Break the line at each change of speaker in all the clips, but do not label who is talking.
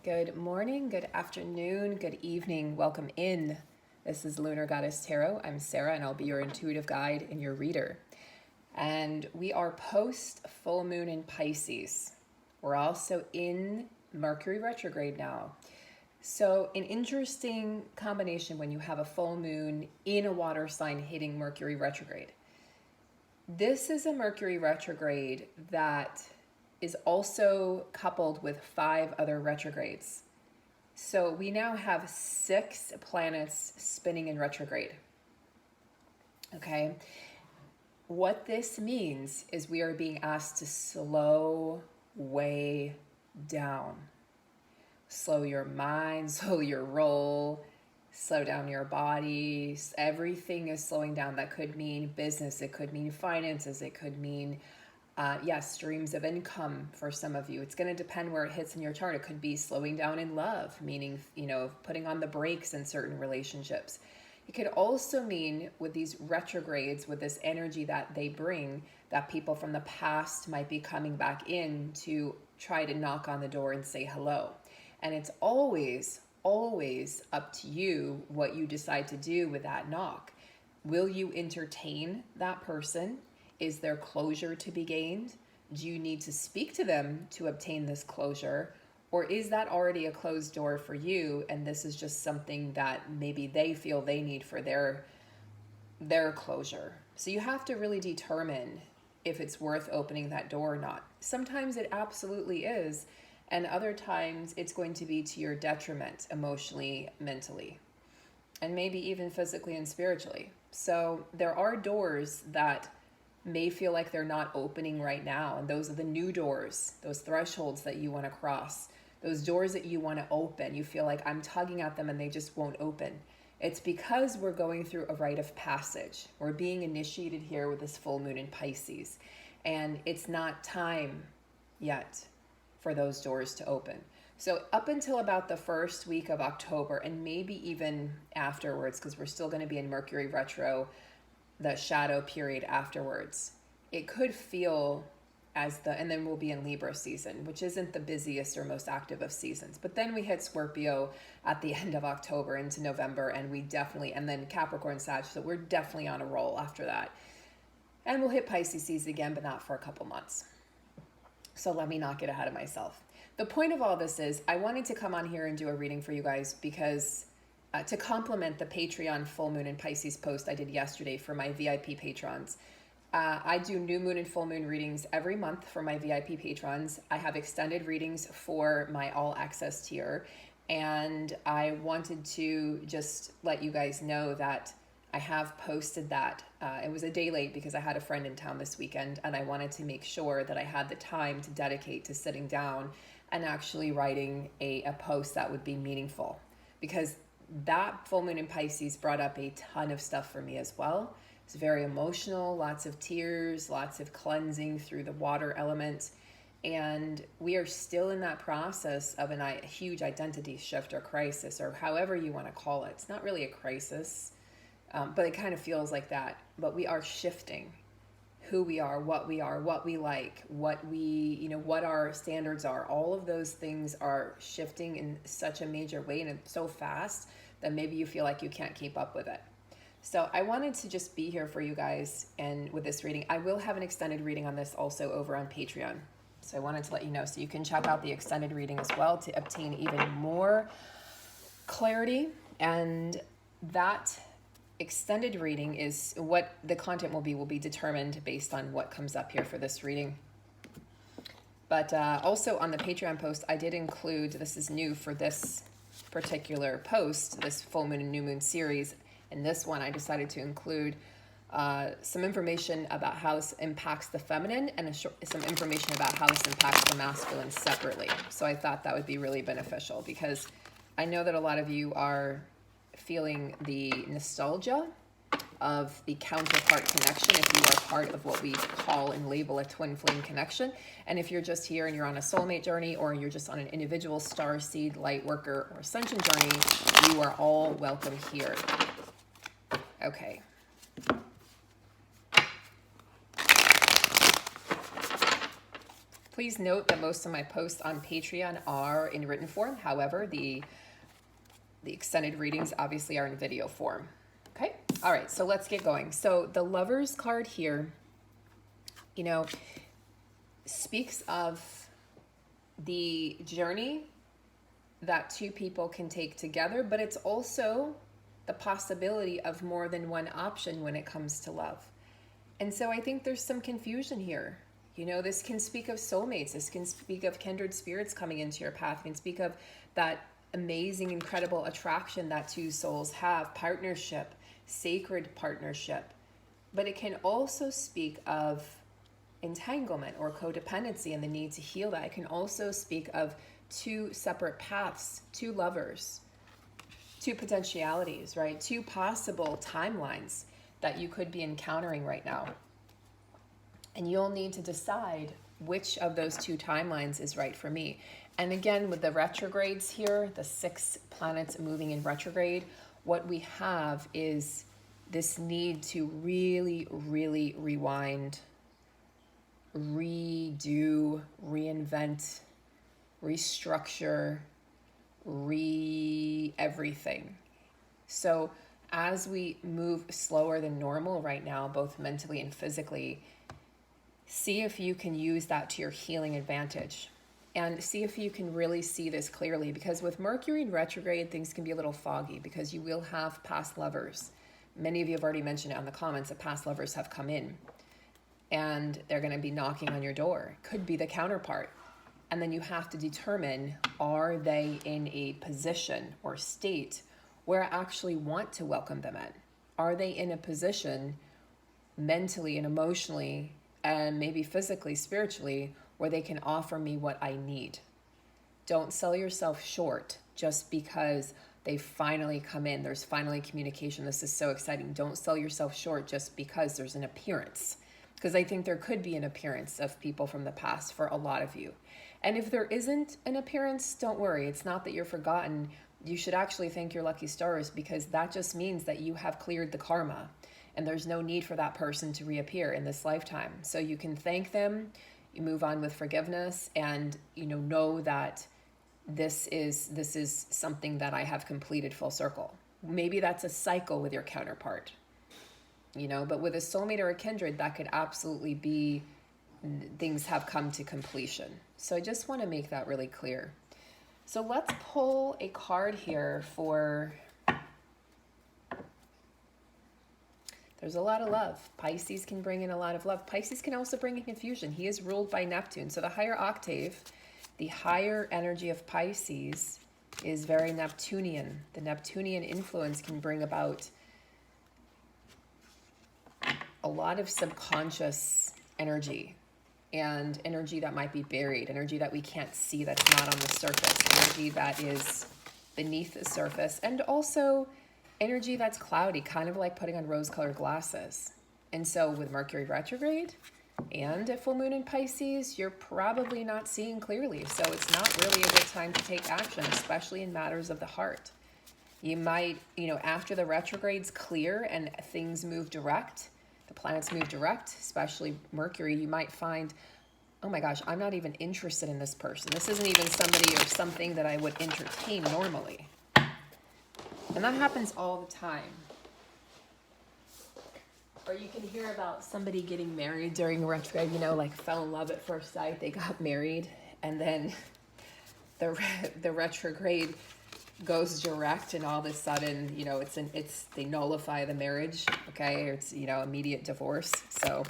Good morning, good afternoon, good evening. Welcome in. This is Lunar Goddess Tarot. I'm Sarah, and I'll be your intuitive guide and your reader. And we are post full moon in Pisces. We're also in Mercury retrograde now. So an interesting combination when you have a full moon in a water sign hitting Mercury retrograde. This is a Mercury retrograde that is also coupled with 5 other retrogrades. So we now have 6 planets spinning in retrograde. Okay. What this means is we are being asked to slow way down. Slow your mind, slow your roll, slow down your body. Everything is slowing down. That could mean business. It could mean finances. It could mean streams of income for some of you. It's going to depend where it hits in your chart. It could be slowing down in love, meaning, putting on the brakes in certain relationships. It could also mean with these retrogrades, with this energy that they bring, that people from the past might be coming back in to try to knock on the door and say hello. And it's always up to you what you decide to do with that knock. Will you entertain that person? Is there closure to be gained? Do you need to speak to them to obtain this closure? Or is that already a closed door for you, and this is just something that maybe they feel they need for their closure? So you have to really determine if it's worth opening that door or not. Sometimes it absolutely is, and other times it's going to be to your detriment emotionally, mentally, and maybe even physically and spiritually. So there are doors that may feel like they're not opening right now. And those are the new doors, those thresholds that you want to cross, those doors that you want to open. You feel like I'm tugging at them and they just won't open. It's because we're going through a rite of passage. We're being initiated here with this full moon in Pisces. And it's not time yet for those doors to open. So up until about the first week of October, and maybe even afterwards, because we're still going to be in Mercury retro, the shadow period afterwards, it could feel and then we'll be in Libra season, which isn't the busiest or most active of seasons. But then we hit Scorpio at the end of October into November, and then Capricorn, Sag, so we're definitely on a roll after that. And we'll hit Pisces season again, but not for a couple months. So let me not get ahead of myself. The point of all this is I wanted to come on here and do a reading for you guys because to complement the Patreon full moon and Pisces post I did yesterday for my VIP patrons. I do new moon and full moon readings every month for my VIP patrons. I have extended readings for my all access tier. And I wanted to just let you guys know that I have posted that. It was a day late because I had a friend in town this weekend, and I wanted to make sure that I had the time to dedicate to sitting down and actually writing a post that would be meaningful, because that full moon in Pisces brought up a ton of stuff for me as well. It's very emotional, lots of tears, lots of cleansing through the water element. And we are still in that process of a huge identity shift or crisis, or however you want to call it. It's not really a crisis, but it kind of feels like that. But we are shifting who we are, what we like, what our standards are. All of those things are shifting in such a major way and so fast that maybe you feel like you can't keep up with it. So I wanted to just be here for you guys, and with this reading, I will have an extended reading on this also over on Patreon. So I wanted to let you know, so you can check out the extended reading as well to obtain even more clarity. And that extended reading is what the content will be determined based on what comes up here for this reading. But also on the Patreon post, I did include, this is new for this particular post, this full moon and new moon series. In this one, I decided to include some information about how this impacts the feminine and some information about how this impacts the masculine separately. So I thought that would be really beneficial, because I know that a lot of you are feeling the nostalgia of the counterpart connection if you are part of what we call and label a twin flame connection. And if you're just here and you're on a soulmate journey, or you're just on an individual star seed, light worker, or ascension journey, you are all welcome here. Okay. Please note that most of my posts on Patreon are in written form. However, the extended readings obviously are in video form. Okay, all right, so let's get going. So the Lovers card here, you know, speaks of the journey that two people can take together, but it's also the possibility of more than one option when it comes to love. And so I think there's some confusion here. You know, this can speak of soulmates. This can speak of kindred spirits coming into your path. It can speak of that amazing, incredible attraction that two souls have, partnership, sacred partnership. But it can also speak of entanglement or codependency and the need to heal that. It can also speak of two separate paths, two lovers, two potentialities, right? Two possible timelines that you could be encountering right now. And you'll need to decide which of those two timelines is right for me. And again, with the retrogrades here, the 6 planets moving in retrograde, what we have is this need to really, really rewind, redo, reinvent, restructure, everything. So as we move slower than normal right now, both mentally and physically, see if you can use that to your healing advantage. And see if you can really see this clearly, because with Mercury in retrograde, things can be a little foggy because you will have past lovers. Many of you have already mentioned it on the comments that past lovers have come in and they're going to be knocking on your door. Could be the counterpart. And then you have to determine, are they in a position or state where I actually want to welcome them in? Are they in a position mentally and emotionally and maybe physically, spiritually, where they can offer me what I need? Don't sell yourself short just because they finally come in. There's finally communication. This is so exciting. Don't sell yourself short just because there's an appearance. Because I think there could be an appearance of people from the past for a lot of you. And if there isn't an appearance, don't worry. It's not that you're forgotten. You should actually thank your lucky stars, because that just means that you have cleared the karma and there's no need for that person to reappear in this lifetime. So you can thank them, you move on with forgiveness, and know that this is something that I have completed full circle. Maybe that's a cycle with your counterpart, but with a soulmate or a kindred, that could absolutely be things have come to completion. So I just want to make that really clear. So let's pull a card here for, there's a lot of love. Pisces can bring in a lot of love. Pisces can also bring in confusion. He is ruled by Neptune. So the higher octave, the higher energy of Pisces is very Neptunian. The Neptunian influence can bring about a lot of subconscious energy, and energy that might be buried, energy that we can't see, that's not on the surface, energy that is beneath the surface, and also energy that's cloudy, kind of like putting on rose-colored glasses. And so with Mercury retrograde and a full moon in Pisces, you're probably not seeing clearly. So it's not really a good time to take action, especially in matters of the heart. You might, after the retrogrades clear and things move direct, the planets move direct, especially Mercury, you might find, oh my gosh, I'm not even interested in this person. This isn't even somebody or something that I would entertain normally. And that happens all the time. Or you can hear about somebody getting married during retrograde, like fell in love at first sight, they got married, and then the retrograde goes direct, and all of a sudden, they nullify the marriage, okay? Or it's, immediate divorce. So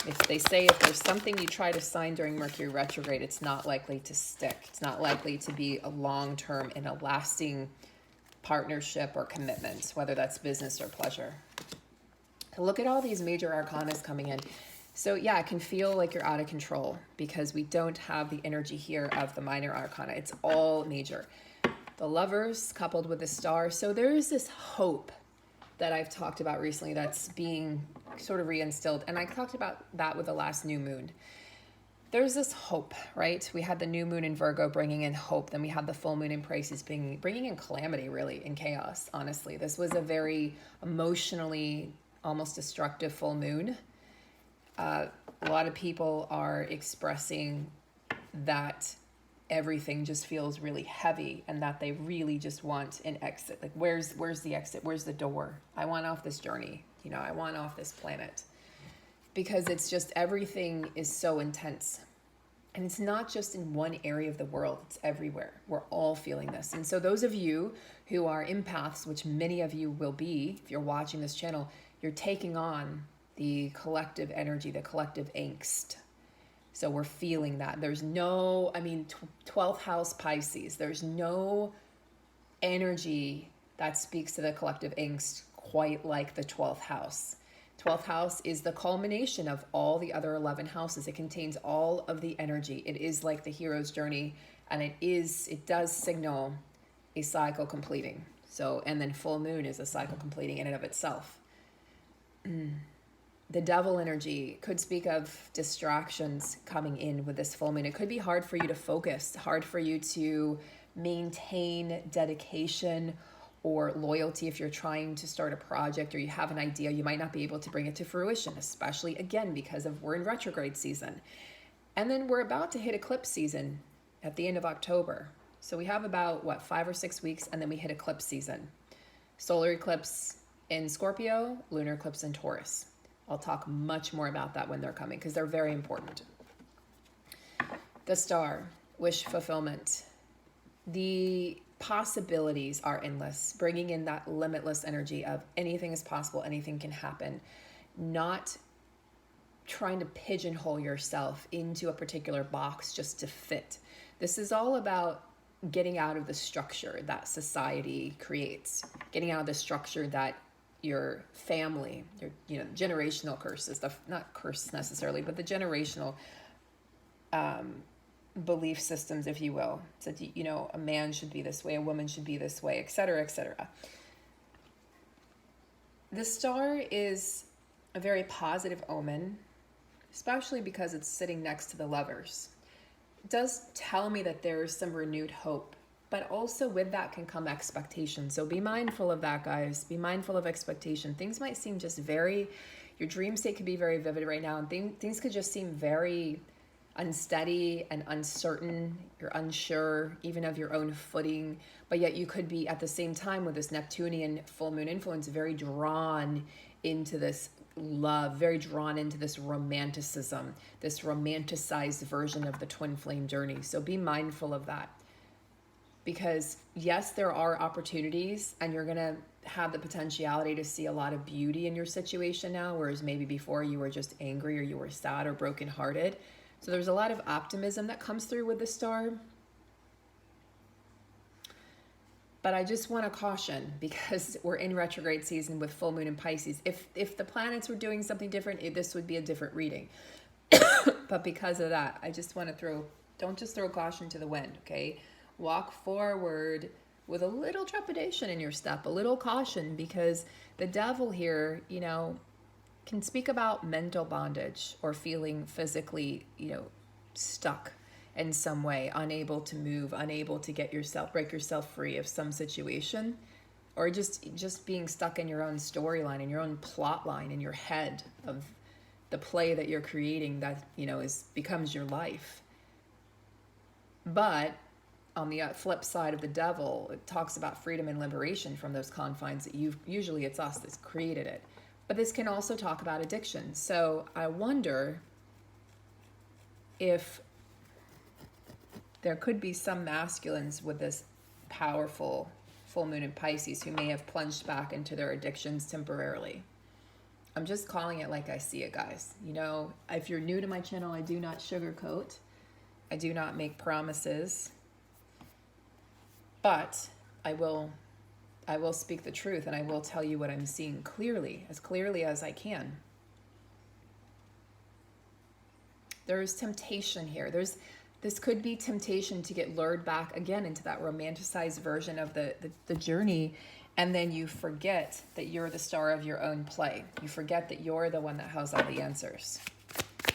if they say if there's something you try to sign during Mercury retrograde, it's not likely to stick. It's not likely to be a long-term and a lasting partnership or commitment, whether that's business or pleasure. Look at all these major arcanas coming in. So yeah, it can feel like you're out of control because we don't have the energy here of the minor arcana. It's all major. The Lovers coupled with the Star. So there's this hope that I've talked about recently that's being sort of reinstilled. And I talked about that with the last new moon. There's this hope, right? We had the new moon in Virgo bringing in hope. Then we had the full moon in Pisces bringing in calamity, really, and chaos, honestly. This was a very emotionally almost destructive full moon. A lot of people are expressing that everything just feels really heavy and that they really just want an exit. Like, where's the exit? Where's the door? I want off this journey. I want off this planet. Because it's just, everything is so intense. And it's not just in one area of the world, it's everywhere. We're all feeling this. And so those of you who are empaths, which many of you will be, if you're watching this channel, you're taking on the collective energy, the collective angst. So we're feeling that. There's no, 12th house Pisces, there's no energy that speaks to the collective angst quite like the 12th house. 12th house is the culmination of all the other 11 houses. It contains all of the energy. It is like the hero's journey, and it does signal a cycle completing. So, and then full moon is a cycle completing in and of itself. The devil energy could speak of distractions coming in with this full moon. It could be hard for you to focus, hard for you to maintain dedication or loyalty. If you're trying to start a project or you have an idea, you might not be able to bring it to fruition, especially again because we're in retrograde season. And then we're about to hit eclipse season at the end of October. So we have about 5 or 6 weeks, and then we hit eclipse season. Solar eclipse in Scorpio, lunar eclipse in Taurus. I'll talk much more about that when they're coming because they're very important. The star, wish fulfillment. The possibilities are endless, bringing in that limitless energy of anything is possible, anything can happen, not trying to pigeonhole yourself into a particular box just to fit. This is all about getting out of the structure that society creates, getting out of the structure that your family, your generational curses, not curses necessarily, but the generational belief systems, if you will. So, a man should be this way, a woman should be this way, etc., etc. The star is a very positive omen, especially because it's sitting next to the Lovers. It does tell me that there is some renewed hope, but also with that can come expectation. So be mindful of that, guys. Be mindful of expectation. Things might seem just your dream state could be very vivid right now, and things could just seem very unsteady and uncertain. You're unsure even of your own footing, but yet you could be at the same time with this Neptunian full moon influence very drawn into this love, very drawn into this romanticism, this romanticized version of the twin flame journey. So be mindful of that, because yes, there are opportunities and you're going to have the potentiality to see a lot of beauty in your situation now, whereas maybe before you were just angry or you were sad or brokenhearted. So there's a lot of optimism that comes through with the star. But I just want to caution, because we're in retrograde season with full moon in Pisces. If the planets were doing something different, this would be a different reading. But because of that, I just want to don't just throw caution to the wind, okay? Walk forward with a little trepidation in your step, a little caution, because the devil here, can speak about mental bondage or feeling physically, stuck in some way, unable to move, unable to break yourself free of some situation, or just being stuck in your own storyline, in your own plot line in your head of the play that you're creating that, becomes your life. But on the flip side of the devil, it talks about freedom and liberation from those confines that usually it's us that's created it. But this can also talk about addiction. So I wonder if there could be some masculines with this powerful full moon in Pisces who may have plunged back into their addictions temporarily. I'm just calling it like I see it, guys. If you're new to my channel, I do not sugarcoat. I do not make promises. But I will speak the truth, and I will tell you what I'm seeing clearly as I can. There is temptation here. This could be temptation to get lured back again into that romanticized version of the journey, and then you forget that you're the star of your own play. You forget that you're the one that has all the answers.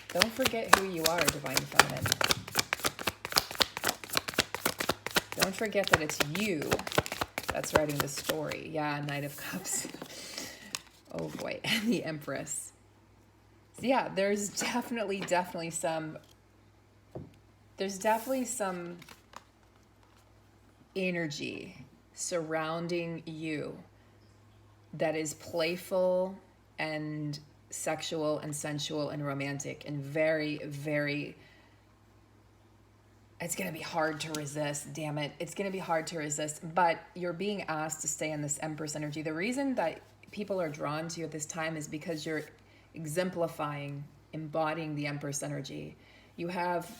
Don't forget who you are, Divine Feminine. Don't forget that it's you that's writing the story. Yeah, Knight of Cups. Oh boy, and the Empress. So yeah, there's definitely some energy surrounding you that is playful and sexual and sensual and romantic and very, very, it's going to be hard to resist. Damn it. It's going to be hard to resist. But you're being asked to stay in this Empress energy. The reason that people are drawn to you at this time is because you're exemplifying, embodying the Empress energy. You have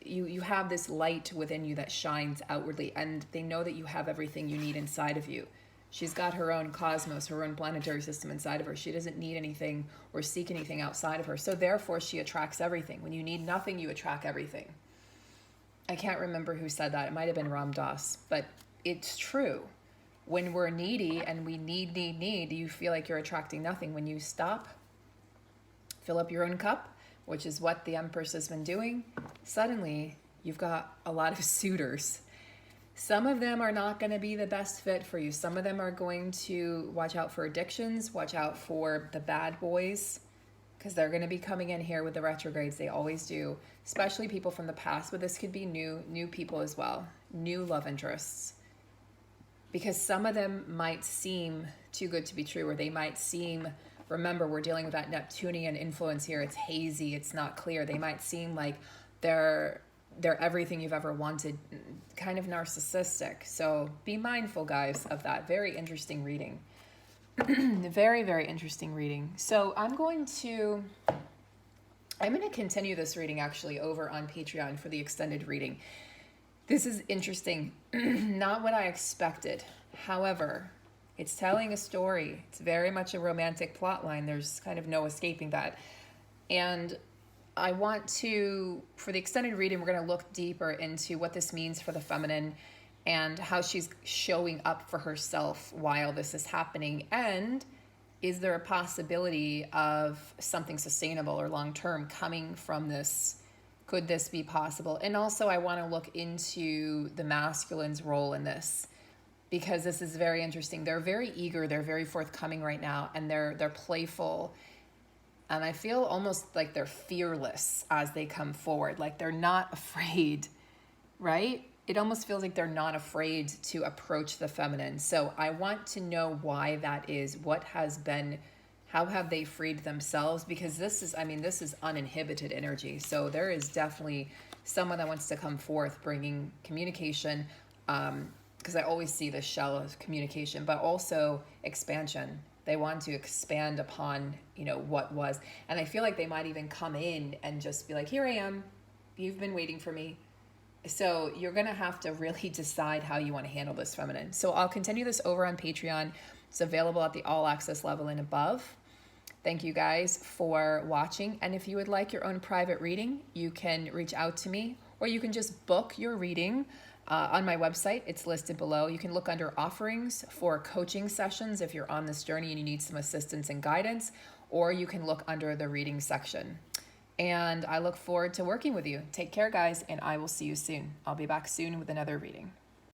you have this light within you that shines outwardly, and they know that you have everything you need inside of you. She's got her own cosmos, her own planetary system inside of her. She doesn't need anything or seek anything outside of her. So therefore, she attracts everything. When you need nothing, you attract everything. I can't remember who said that. It might have been Ram Dass, but it's true. When we're needy and we need, you feel like you're attracting nothing. When you stop, fill up your own cup, which is what the Empress has been doing, suddenly you've got a lot of suitors. Some of them are not going to be the best fit for you. Some of them are going to watch out for addictions, watch out for the bad boys, because they're going to be coming in here with the retrogrades. They always do, especially people from the past, but this could be new people as well, new love interests. Because some of them might seem too good to be true, or they might seem, remember, we're dealing with that Neptunian influence here. It's hazy, it's not clear. They might seem like they're everything you've ever wanted, kind of narcissistic. So be mindful, guys, of that. Very interesting reading. Very, very interesting reading. So I'm going to continue this reading actually over on Patreon for the extended reading. This is interesting. Not what I expected. However, it's telling a story. It's very much a romantic plot line. There's kind of no escaping that. And I want to, for the extended reading, we're going to look deeper into what this means for the feminine and how she's showing up for herself while this is happening. And is there a possibility of something sustainable or long-term coming from this? Could this be possible? And also I want to look into the masculine's role in this, because this is very interesting. They're very eager, they're very forthcoming right now, and they're playful. And I feel almost like they're fearless as they come forward, like they're not afraid, right? It almost feels like they're not afraid to approach the feminine. So I want to know why that is. What has been, how have they freed themselves? Because this is uninhibited energy. So there is definitely someone that wants to come forth bringing communication, because I always see the shell of communication, but also expansion. They want to expand upon, what was. And I feel like they might even come in and just be like, here I am. You've been waiting for me. So you're going to have to really decide how you want to handle this feminine. So I'll continue this over on Patreon. It's available at the all access level and above. Thank you guys for watching. And if you would like your own private reading, you can reach out to me, or you can just book your reading on my website. It's listed below. You can look under offerings for coaching sessions if you're on this journey and you need some assistance and guidance, or you can look under the reading section. And I look forward to working with you. Take care, guys, and I will see you soon. I'll be back soon with another reading.